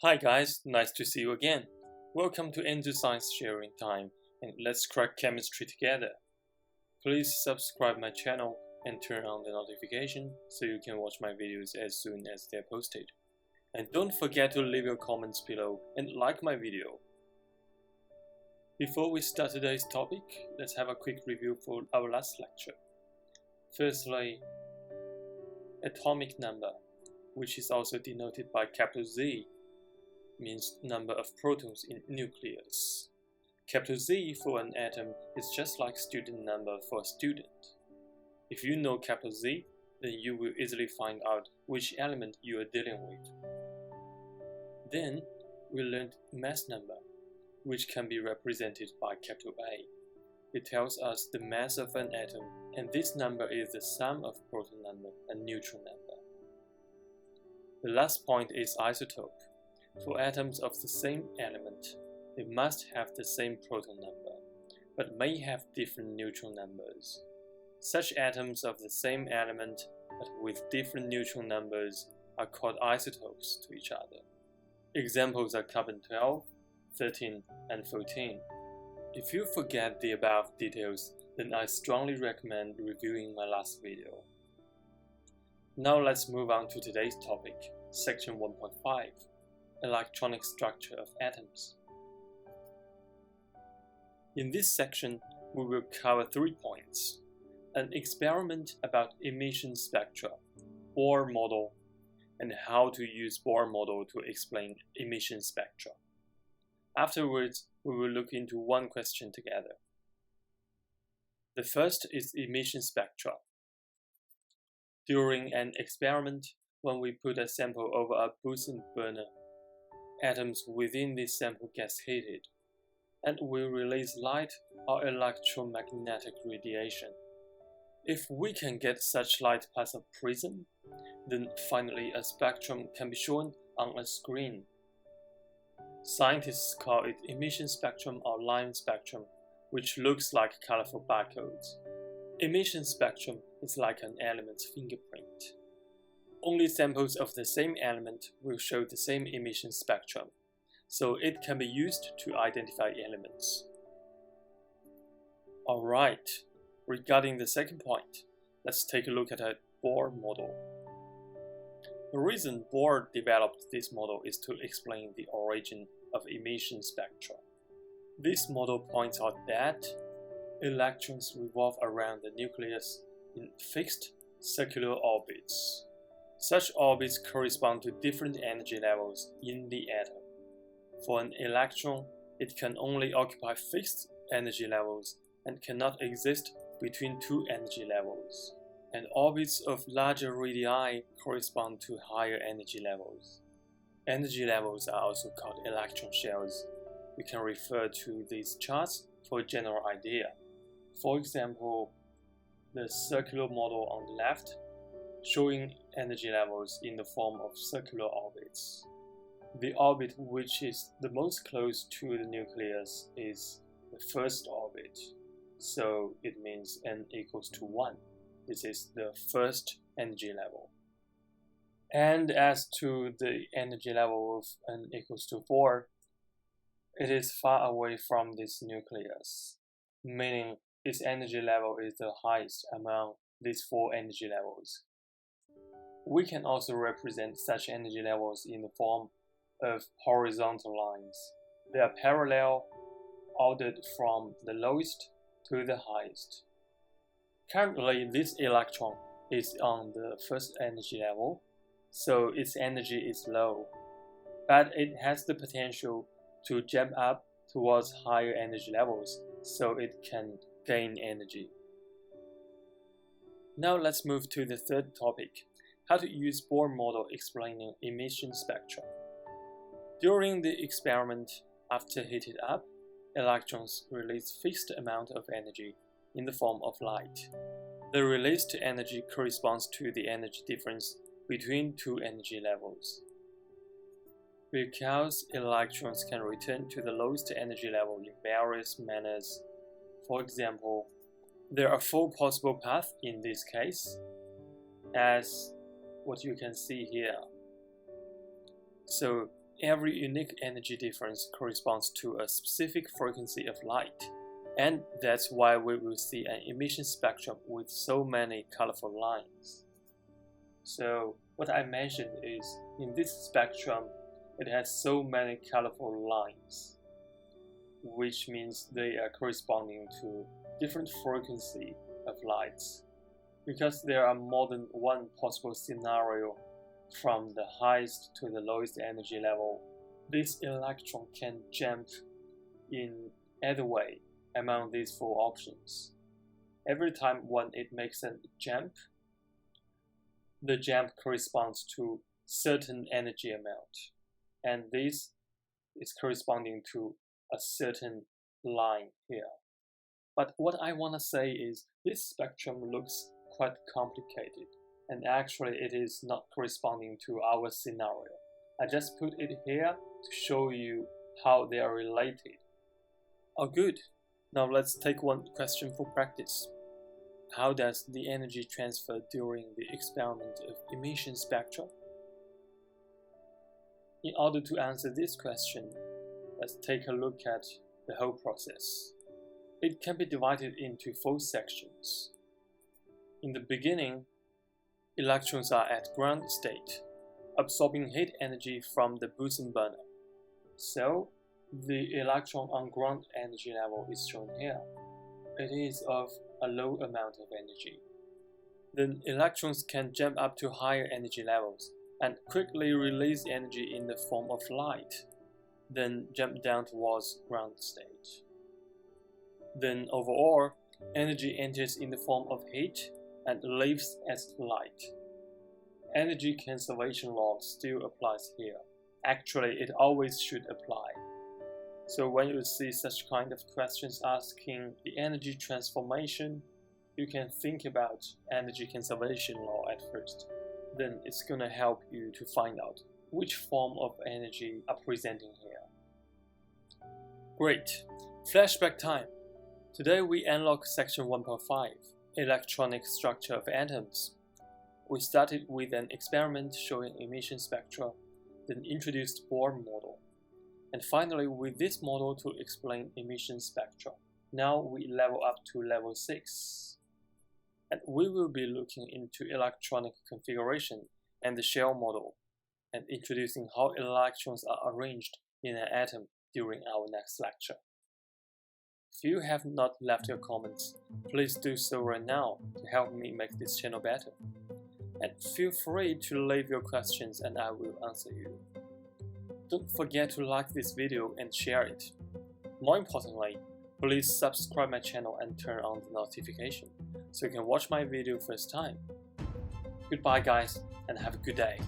Hi guys, nice to see you again. Welcome to Enzo Science Sharing Time, and let's crack chemistry together. Please subscribe my channel and turn on the notification so you can watch my videos as soon as they're posted. And don't forget to leave your comments below and like my video. Before we start today's topic, let's have a quick review for our last lecture. Firstly, atomic number, which is also denoted by capital Z, means number of protons in nucleus. Capital Z for an atom is just like student number for a student. If you know capital Z, then you will easily find out which element you are dealing with. Then, we learned mass number, which can be represented by capital A. It tells us the mass of an atom, and this number is the sum of proton number and neutron number. The last point is isotope. For atoms of the same element, they must have the same proton number, but may have different neutron numbers. Such atoms of the same element, but with different neutron numbers, are called isotopes to each other. Examples are carbon-12, 13, and 14. If you forget the above details, then I strongly recommend reviewing my last video. Now let's move on to today's topic, section 1.5. Electronic structure of atoms. In this section, we will cover 3 points: an experiment about emission spectra, Bohr model, and how to use Bohr model to explain emission spectra. Afterwards, we will look into one question together. The first is emission spectra. During an experiment, when we put a sample over a Bunsen burner, atoms within this sample gets heated and will release light or electromagnetic radiation. If we can get such light past a prism, then finally a spectrum can be shown on a screen. Scientists call it emission spectrum or line spectrum, which looks like colorful barcodes. Emission spectrum is like an element's fingerprint. Only samples of the same element will show the same emission spectrum, so it can be used to identify elements. Alright, regarding the second point, let's take a look at a Bohr model. The reason Bohr developed this model is to explain the origin of emission spectra. This model points out that electrons revolve around the nucleus in fixed circular orbits. Such orbits correspond to different energy levels in the atom. For an electron, it can only occupy fixed energy levels and cannot exist between two energy levels. And orbits of larger radii correspond to higher energy levels. Energy levels are also called electron shells. You can refer to these charts for a general idea. For example, the circular model on the left showing energy levels in the form of circular orbits. The orbit which is the most close to the nucleus is the first orbit, so it means n equals to 1. This is the first energy level. And as to the energy level of n equals to 4, it is far away from this nucleus, meaning its energy level is the highest among these 4 energy levels. We can also represent such energy levels in the form of horizontal lines. They are parallel, ordered from the lowest to the highest. Currently, this electron is on the first energy level, so its energy is low, but it has the potential to jump up towards higher energy levels, so it can gain energy. Now let's move to the third topic, how to use Bohr model explaining emission spectra. During the experiment, after heated up, electrons release fixed amount of energy in the form of light. The released energy corresponds to the energy difference between two energy levels. Because electrons can return to the lowest energy level in various manners. For example, there are 4 possible paths in this case, as what you can see here. So every unique energy difference corresponds to a specific frequency of light. And that's why we will see an emission spectrum with so many colorful lines. So what I mentioned is, in this spectrum, it has so many colorful lines, which means they are corresponding to different frequency of lights. Because there are more than one possible scenario from the highest to the lowest energy level, this electron can jump in either way among these four options. Every time when it makes a jump, the jump corresponds to certain energy amount, and this is corresponding to a certain line here. But what I want to say is, this spectrum looks quite complicated, and actually it is not corresponding to our scenario. I just put it here to show you how they are related. Oh good, now let's take one question for practice. How does the energy transfer during the experiment of emission spectra? In order to answer this question, let's take a look at the whole process. It can be divided into 4 sections. In the beginning, electrons are at ground state, absorbing heat energy from the Bunsen burner. So, the electron on ground energy level is shown here. It is of a low amount of energy. Then electrons can jump up to higher energy levels and quickly release energy in the form of light, then jump down towards ground state. Then overall, energy enters in the form of heat and leaves as light. Energy conservation law still applies here. Actually, it always should apply. So when you see such kind of questions asking the energy transformation, you can think about energy conservation law at first. Then it's gonna help you to find out which form of energy are presenting here. Great! Flashback time! Today we unlock section 1.5, electronic structure of atoms. We started with an experiment showing emission spectra, then introduced Bohr model, and finally with this model to explain emission spectra. Now we level up to level 6, and we will be looking into electronic configuration and the shell model, and introducing how electrons are arranged in an atom during our next lecture. If you have not left your comments, please do so right now to help me make this channel better. And feel free to leave your questions and I will answer you. Don't forget to like this video and share it. More importantly, please subscribe my channel and turn on the notification so you can watch my video first time. Goodbye guys, and have a good day.